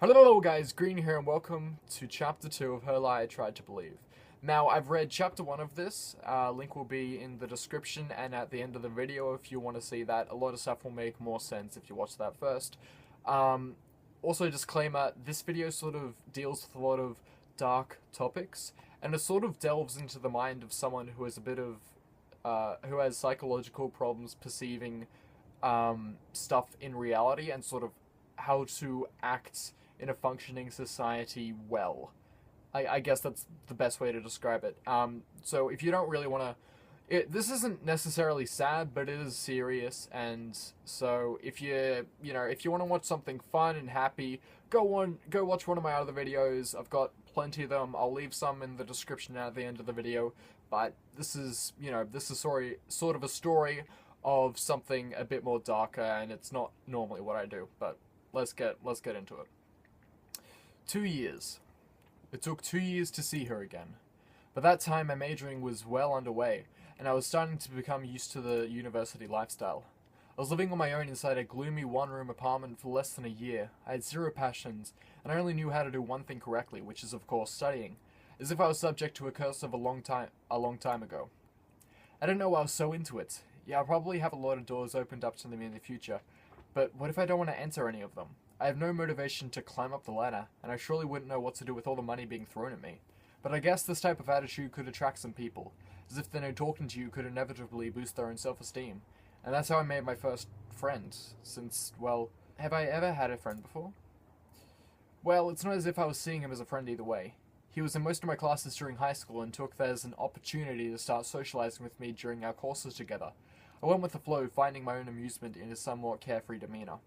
Hello guys, Green here and welcome to Chapter 2 of Her Lie I Tried to Believe. Now, I've read Chapter 1 of this, link will be in the description and at the end of the video if you want to see that. A lot of stuff will make more sense if you watch that first. Also, disclaimer, this video sort of deals with a lot of dark topics, and it sort of delves into the mind of someone who has a bit of, who has psychological problems perceiving stuff in reality and sort of how to act in a functioning society well. I guess that's the best way to describe it. So if you don't really want to... This isn't necessarily sad, but it is serious, and so if if you want to watch something fun and happy, go watch one of my other videos. I've got plenty of them. I'll leave some in the description at the end of the video, but this is, sort of a story of something a bit more darker, and it's not normally what I do, but let's get into it. 2 years. It took 2 years to see her again. By that time, my majoring was well underway, and I was starting to become used to the university lifestyle. I was living on my own inside a gloomy one-room apartment for less than a year. I had zero passions, and I only knew how to do one thing correctly, which is, of course, studying, as if I was subject to a curse of a long time ago. I don't know why I was so into it. Yeah, I'll probably have a lot of doors opened up to me in the future, but what if I don't want to enter any of them? I have no motivation to climb up the ladder, and I surely wouldn't know what to do with all the money being thrown at me. But I guess this type of attitude could attract some people, as if they know talking to you could inevitably boost their own self-esteem. And that's how I made my first friend, since, well, have I ever had a friend before? Well, it's not as if I was seeing him as a friend either way. He was in most of my classes during high school and took that as an opportunity to start socializing with me during our courses together. I went with the flow, finding my own amusement in his somewhat carefree demeanor.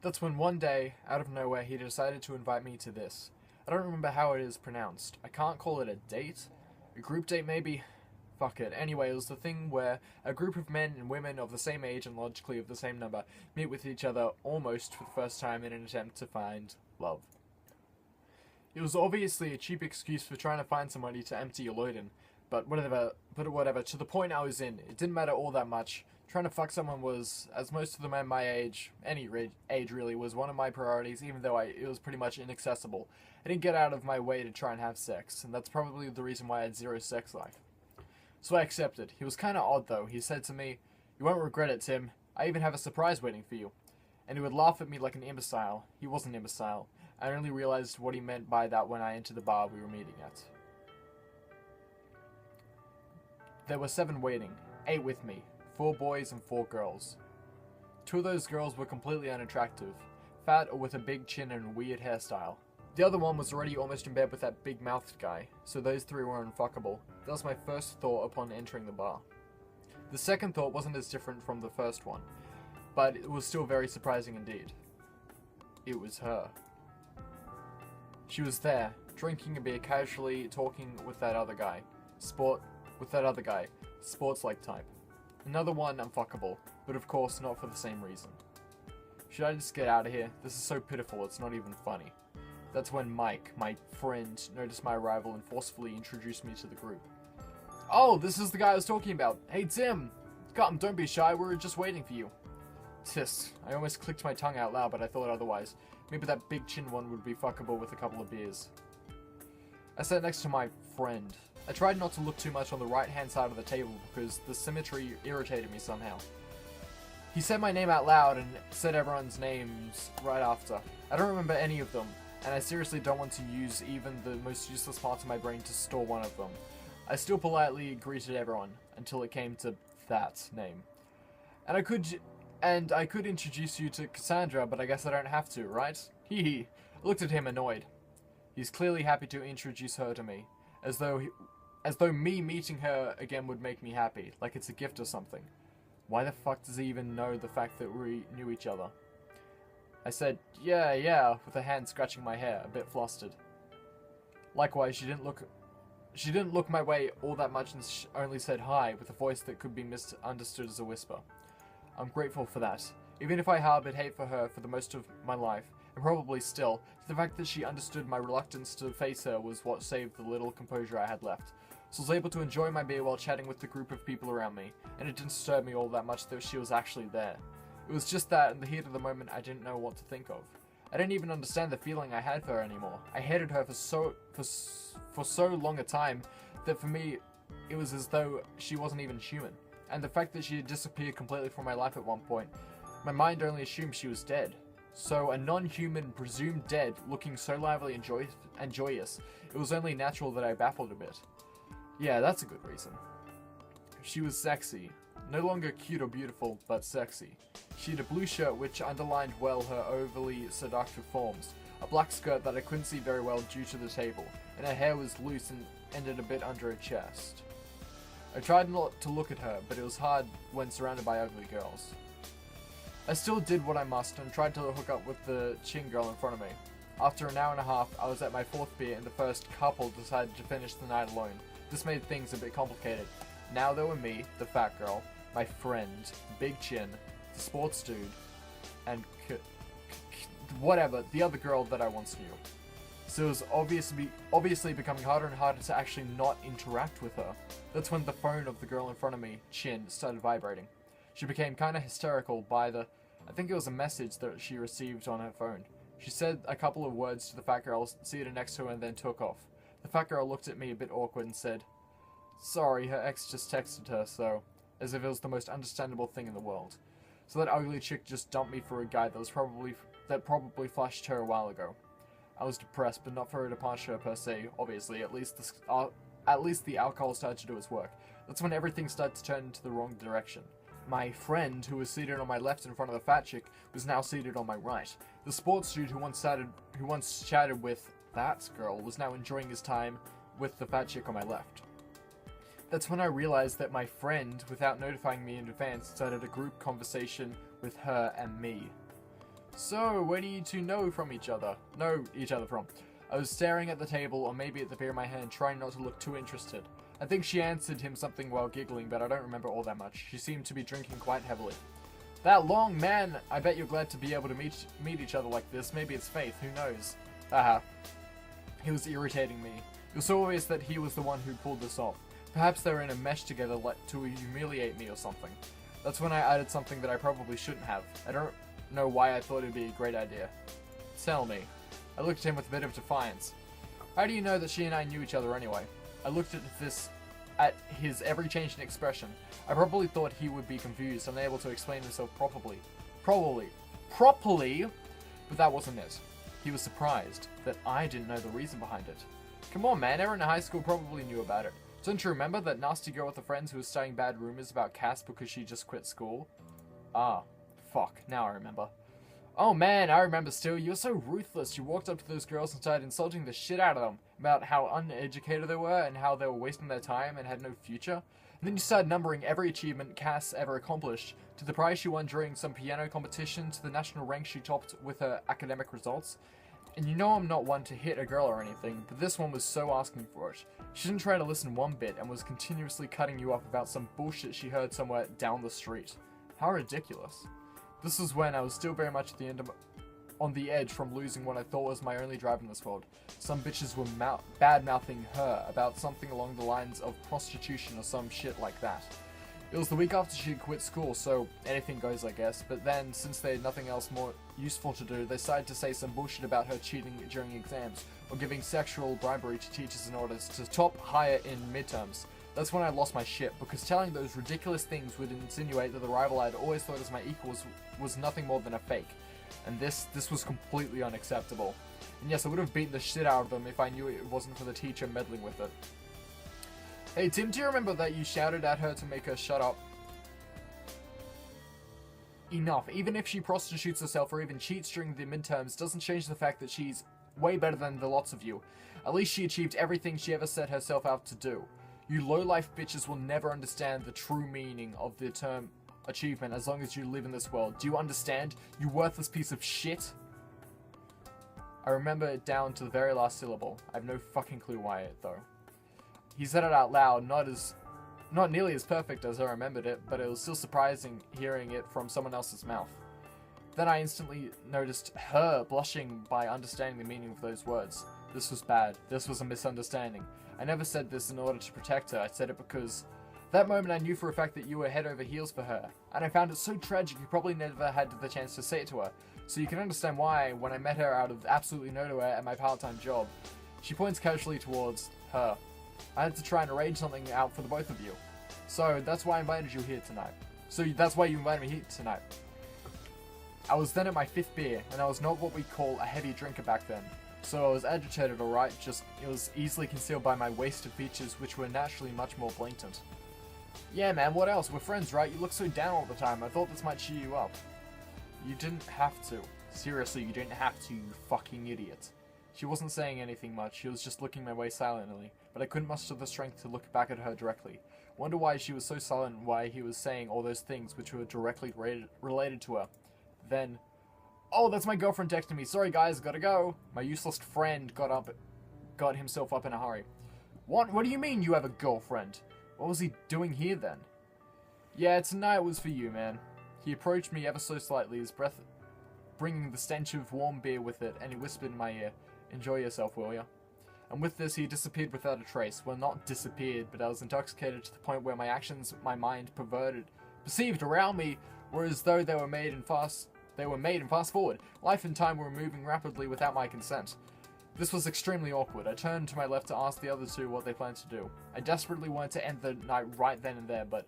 That's when one day, out of nowhere, he decided to invite me to this. I don't remember how it is pronounced. I can't call it a date? A group date, maybe? Fuck it. Anyway, it was the thing where a group of men and women of the same age and logically of the same number meet with each other almost for the first time in an attempt to find love. It was obviously a cheap excuse for trying to find somebody to empty your load in, but whatever, to the point I was in, it didn't matter all that much. Trying to fuck someone was, as most of the men my age, any age really, was one of my priorities, even though it was pretty much inaccessible. I didn't get out of my way to try and have sex, and that's probably the reason why I had zero sex life. So I accepted. He was kinda odd though. He said to me, "You won't regret it, Tim. I even have a surprise waiting for you." And he would laugh at me like an imbecile. He was an imbecile. I only realized what he meant by that when I entered the bar we were meeting at. There were 7 waiting, 8 with me. 4 boys and 4 girls. 2 of those girls were completely unattractive, fat or with a big chin and a weird hairstyle. The other one was already almost in bed with that big-mouthed guy, so those 3 were unfuckable. That was my first thought upon entering the bar. The second thought wasn't as different from the first one, but it was still very surprising indeed. It was her. She was there, drinking a beer casually, talking with that other guy. Sports-like type. Another one unfuckable, but of course not for the same reason. Should I just get out of here? This is so pitiful, it's not even funny. That's when Mike, my friend, noticed my arrival and forcefully introduced me to the group. "Oh, this is the guy I was talking about. Hey Tim! Come, don't be shy, we were just waiting for you." Tisk, I almost clicked my tongue out loud, but I thought otherwise. Maybe that big chin one would be fuckable with a couple of beers. I sat next to my friend. I tried not to look too much on the right-hand side of the table because the symmetry irritated me somehow. He said my name out loud and said everyone's names right after. I don't remember any of them, and I seriously don't want to use even the most useless parts of my brain to store one of them. I still politely greeted everyone until it came to that name. And I could introduce you to Cassandra, but I guess I don't have to, right? Hee hee. I looked at him annoyed. He's clearly happy to introduce her to me, as though me meeting her again would make me happy, like it's a gift or something. Why the fuck does he even know the fact that we knew each other? I said, yeah, with a hand scratching my hair, a bit flustered. Likewise, she didn't look my way all that much and only said hi, with a voice that could be misunderstood as a whisper. I'm grateful for that. Even if I harbored hate for her for the most of my life, and probably still, the fact that she understood my reluctance to face her was what saved the little composure I had left. So I was able to enjoy my beer while chatting with the group of people around me, and it didn't disturb me all that much that she was actually there. It was just that, in the heat of the moment, I didn't know what to think of. I didn't even understand the feeling I had for her anymore. I hated her for so long a time that for me, it was as though she wasn't even human. And the fact that she had disappeared completely from my life at one point, my mind only assumed she was dead. So a non-human presumed dead, looking so lively and joyous, it was only natural that I baffled a bit. Yeah, that's a good reason. She was sexy. No longer cute or beautiful, but sexy. She had a blue shirt which underlined well her overly seductive forms, a black skirt that I couldn't see very well due to the table, and her hair was loose and ended a bit under her chest. I tried not to look at her, but it was hard when surrounded by ugly girls. I still did what I must and tried to hook up with the chin girl in front of me. After an hour and a half, I was at my 4th beer and the first couple decided to finish the night alone. This made things a bit complicated. Now there were me, the fat girl, my friend, Big Chin, the sports dude, and whatever, the other girl that I once knew. So it was obviously becoming harder and harder to actually not interact with her. That's when the phone of the girl in front of me, Chin, started vibrating. She became kinda hysterical by I think it was a message that she received on her phone. She said a couple of words to the fat girl seated next to her and then took off. The fat girl looked at me a bit awkward and said, "Sorry, her ex just texted her, so," as if it was the most understandable thing in the world. So that ugly chick just dumped me for a guy that probably flashed her a while ago. I was depressed, but not for her to punish her per se, obviously. At least the alcohol started to do its work. That's when everything started to turn into the wrong direction. My friend, who was seated on my left in front of the fat chick, was now seated on my right. The sports dude who once chatted with that girl was now enjoying his time with the fat chick on my left. That's when I realized that my friend, without notifying me in advance, started a group conversation with her and me. "So, where do you two know each other from?" I was staring at the table, or maybe at the beer in my hand, trying not to look too interested. I think she answered him something while giggling, but I don't remember all that much. She seemed to be drinking quite heavily. "That long, man! I bet you're glad to be able to meet each other like this. Maybe it's fate, who knows?" Haha. He was irritating me. It was so obvious that he was the one who pulled this off. Perhaps they were in a mesh together to humiliate me or something. That's when I added something that I probably shouldn't have. I don't know why I thought it'd be a great idea. "Tell me." I looked at him with a bit of defiance. "How do you know that she and I knew each other anyway?" I looked at his every change in expression. I probably thought he would be confused, unable to explain himself properly, but that wasn't it. He was surprised that I didn't know the reason behind it. "Come on, man, everyone in high school probably knew about it. Don't you remember that nasty girl with the friends who was starting bad rumors about Cass because she just quit school?" "Ah, fuck, now I remember." "Oh man, I remember still. You were so ruthless. You walked up to those girls and started insulting the shit out of them about how uneducated they were and how they were wasting their time and had no future. And then you started numbering every achievement Cass ever accomplished, to the prize she won during some piano competition, to the national rank she topped with her academic results. And you know I'm not one to hit a girl or anything, but this one was so asking for it. She didn't try to listen one bit and was continuously cutting you off about some bullshit she heard somewhere down the street. How ridiculous." This was when I was still very much on the edge from losing what I thought was my only drive in this world. Some bitches were bad-mouthing her about something along the lines of prostitution or some shit like that. It was the week after she quit school, so anything goes, I guess. But then, since they had nothing else more useful to do, they decided to say some bullshit about her cheating during exams, or giving sexual bribery to teachers in order to top higher in midterms. That's when I lost my shit, because telling those ridiculous things would insinuate that the rival I'd always thought as my equal was nothing more than a fake. And this was completely unacceptable. And yes, I would have beaten the shit out of them if I knew it wasn't for the teacher meddling with it. "Hey Tim, do you remember that you shouted at her to make her shut up?" Enough. Even if she prostitutes herself or even cheats during the midterms, doesn't change the fact that she's way better than the lots of you. At least she achieved everything she ever set herself out to do. You low-life bitches will never understand the true meaning of the term achievement as long as you live in this world. Do you understand, you worthless piece of shit? I remember it down to the very last syllable. I have no fucking clue why though. He said it out loud, not nearly as perfect as I remembered it, but it was still surprising hearing it from someone else's mouth. Then I instantly noticed her blushing by understanding the meaning of those words. This was bad. This was a misunderstanding. I never said this in order to protect her. I said it because that moment I knew for a fact that you were head over heels for her. And I found it so tragic you probably never had the chance to say it to her. so you can understand why, when I met her out of absolutely nowhere at my part-time job, she points casually towards her. I had to try and arrange something out for the both of you. So that's why I invited you here tonight. That's why you invited me here tonight. I was then at my 5th beer, and I was not what we call a heavy drinker back then. So I was agitated, alright, just it was easily concealed by my wasted features, which were naturally much more blatant. Yeah man, what else? We're friends, right? You look so down all the time. I thought this might cheer you up. You didn't have to. Seriously, you didn't have to, you fucking idiot. She wasn't saying anything much, she was just looking my way silently, but I couldn't muster the strength to look back at her directly. Wonder why she was so silent and why he was saying all those things which were directly related to her. Then, oh, that's my girlfriend texting me. Sorry guys, gotta go. My useless friend got himself up in a hurry. What do you mean you have a girlfriend? What was he doing here then? Yeah, tonight was for you, man. He approached me ever so slightly, his breath bringing the stench of warm beer with it, and he whispered in my ear, enjoy yourself, will ya? And with this, he disappeared without a trace. Well, not disappeared, but I was intoxicated to the point where my actions, my mind perceived around me, were as though they were made in fast forward. Life and time were moving rapidly without my consent. This was extremely awkward. I turned to my left to ask the other two what they planned to do. I desperately wanted to end the night right then and there, but...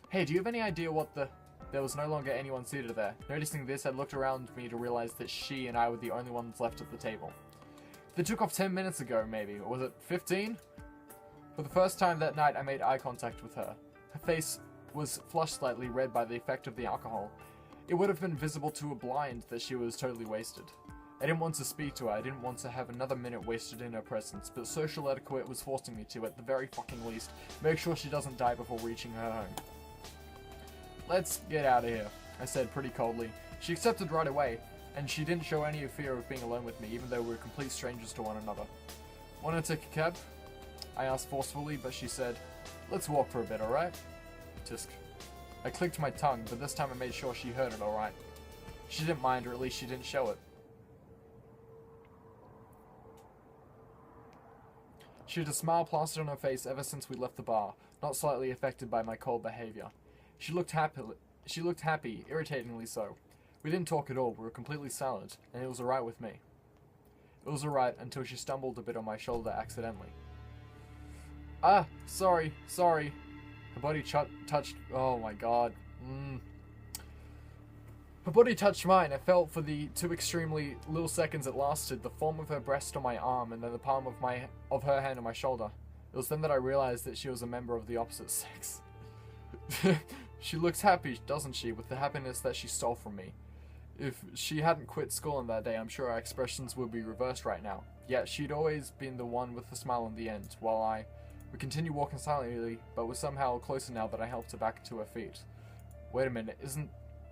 Hey, do you have any idea what the... There was no longer anyone seated there. Noticing this, I looked around me to realize that she and I were the only ones left at the table. They took off 10 minutes ago, maybe. Or was it 15? For the first time that night, I made eye contact with her. Her face was flushed slightly red by the effect of the alcohol. It would have been visible to a blind that she was totally wasted. I didn't want to speak to her, I didn't want to have another minute wasted in her presence, but social etiquette was forcing me to, at the very fucking least, make sure she doesn't die before reaching her home. Let's get out of here, I said pretty coldly. She accepted right away, and she didn't show any fear of being alone with me, even though we were complete strangers to one another. Wanna take a cab? I asked forcefully, but she said, let's walk for a bit, alright? Tisk. I clicked my tongue, but this time I made sure she heard it alright. She didn't mind, or at least she didn't show it. She had a smile plastered on her face ever since we left the bar, not slightly affected by my cold behavior. She looked happy, irritatingly so. We didn't talk at all, we were completely silent, and it was alright with me. It was alright until she stumbled a bit on my shoulder accidentally. Ah, sorry. Her body touched, oh my god. Her body touched mine. I felt for the 2 extremely little seconds it lasted, the form of her breast on my arm, and then the palm of her hand on my shoulder. It was then that I realized that she was a member of the opposite sex. She looks happy, doesn't she, with the happiness that she stole from me. If she hadn't quit school on that day, I'm sure our expressions would be reversed right now. Yet she'd always been the one with the smile in the end, while we continued walking silently, but was somehow closer now that I helped her back to her feet. Wait a minute, isn't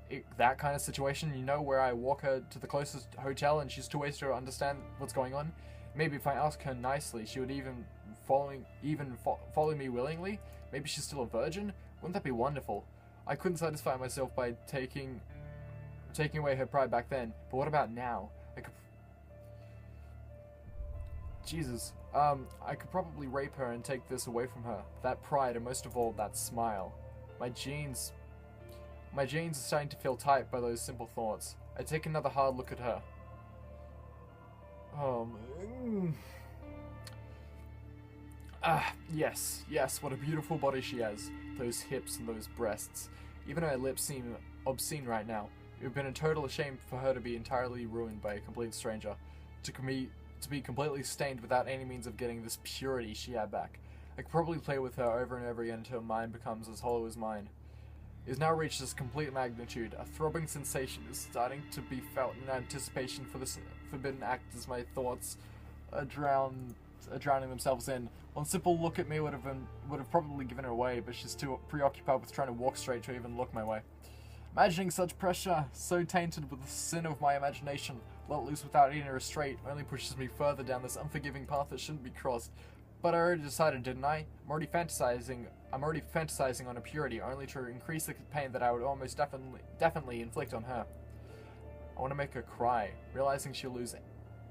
it that kind of situation, you know, where I walk her to the closest hotel and she's too wasted to understand what's going on? Maybe if I ask her nicely, she would even follow me willingly? Maybe she's still a virgin? Wouldn't that be wonderful? I couldn't satisfy myself by taking away her pride back then, but what about now? I could probably rape her and take this away from her. That pride, and most of all, that smile. My jeans are starting to feel tight by those simple thoughts. I take another hard look at her. Yes, what a beautiful body she has. Those hips and those breasts. Even her lips seem obscene right now. It would have been a total shame for her to be entirely ruined by a complete stranger. To be completely stained without any means of getting this purity she had back. I could probably play with her over and over again until her mind becomes as hollow as mine. It has now reached this complete magnitude. A throbbing sensation is starting to be felt in anticipation for this forbidden act as my thoughts are drowning themselves in. One simple look at me would have probably given her away, but she's too preoccupied with trying to walk straight to even look my way. Imagining such pressure, so tainted with the sin of my imagination, let loose without any restraint, only pushes me further down this unforgiving path that shouldn't be crossed. But I already decided, didn't I? I'm already fantasizing on a purity, only to increase the pain that I would almost definitely inflict on her. I want to make her cry, realizing she'll lose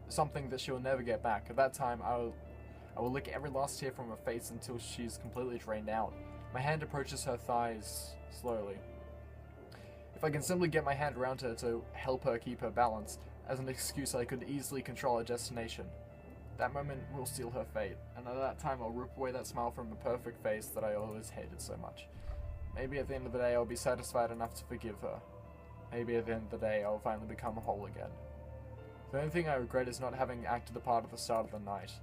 something that she'll never get back. At that time, I will lick every last tear from her face until she's completely drained out. My hand approaches her thighs slowly. If I can simply get my hand around her to help her keep her balance, as an excuse I could easily control her destination. That moment will seal her fate, and at that time I'll rip away that smile from the perfect face that I always hated so much. Maybe at the end of the day I'll be satisfied enough to forgive her. Maybe at the end of the day I'll finally become whole again. The only thing I regret is not having acted the part at the start of the night.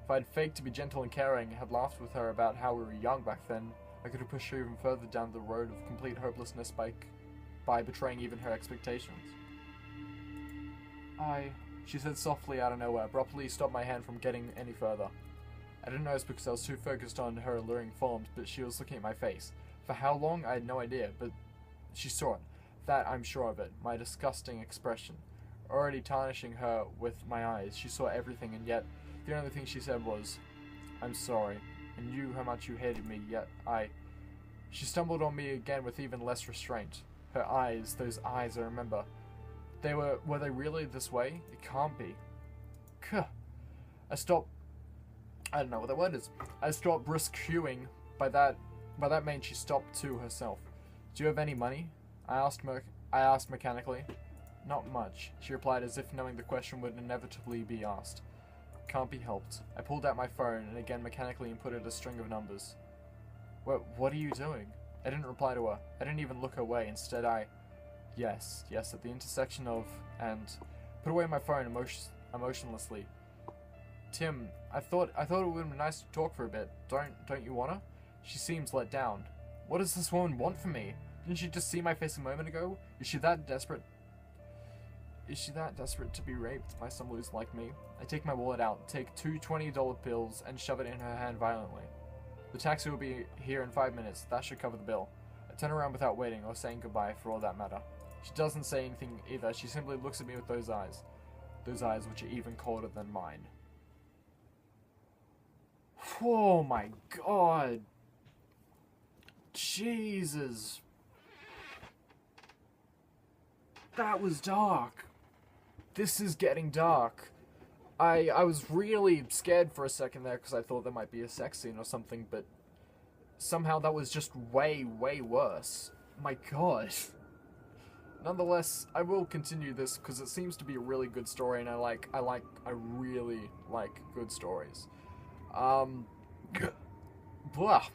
If I'd faked to be gentle and caring, had laughed with her about how we were young back then, I could have pushed her even further down the road of complete hopelessness by betraying even her expectations. She said softly out of nowhere, abruptly stopped my hand from getting any further. I didn't notice because I was too focused on her alluring form, but she was looking at my face. For how long, I had no idea, but she saw it. That I'm sure of it, my disgusting expression. Already tarnishing her with my eyes, she saw everything, and yet the only thing she said was, "I'm sorry," and knew how much you hated me, yet She stumbled on me again with even less restraint. Her eyes, those eyes, I remember. Were they really this way? It can't be. I don't know what that word is. I stopped brisk hewing. By that means she stopped to herself. "Do you have any money?" I asked mechanically. "Not much," she replied, as if knowing the question would inevitably be asked. "Can't be helped." I pulled out my phone and again mechanically inputted a string of numbers. What are you doing?" I didn't reply to her. I didn't even look her way. Instead Yes, at the intersection of, and put away my phone emotionlessly. "Tim, I thought it would be nice to talk for a bit. Don't you wanna?" She seems let down. What does this woman want from me? Didn't she just see my face a moment ago? Is she that desperate to be raped by someone who's like me? I take my wallet out, take two $20 bills, and shove it in her hand violently. "The taxi will be here in 5 minutes. That should cover the bill." I turn around without waiting or saying goodbye, for all that matter. She doesn't say anything either. She simply looks at me with those eyes. Those eyes which are even colder than mine. Oh my god. Jesus. That was dark. This is getting dark. I was really scared for a second there because I thought there might be a sex scene or something, but somehow that was just way, way worse. My god. Nonetheless, I will continue this because it seems to be a really good story, and I really like good stories. Blah.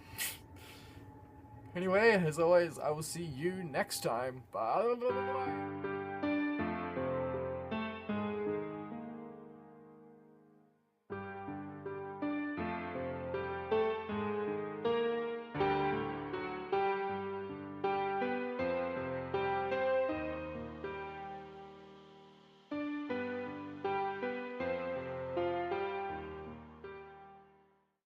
Anyway, as always, I will see you next time. Bye.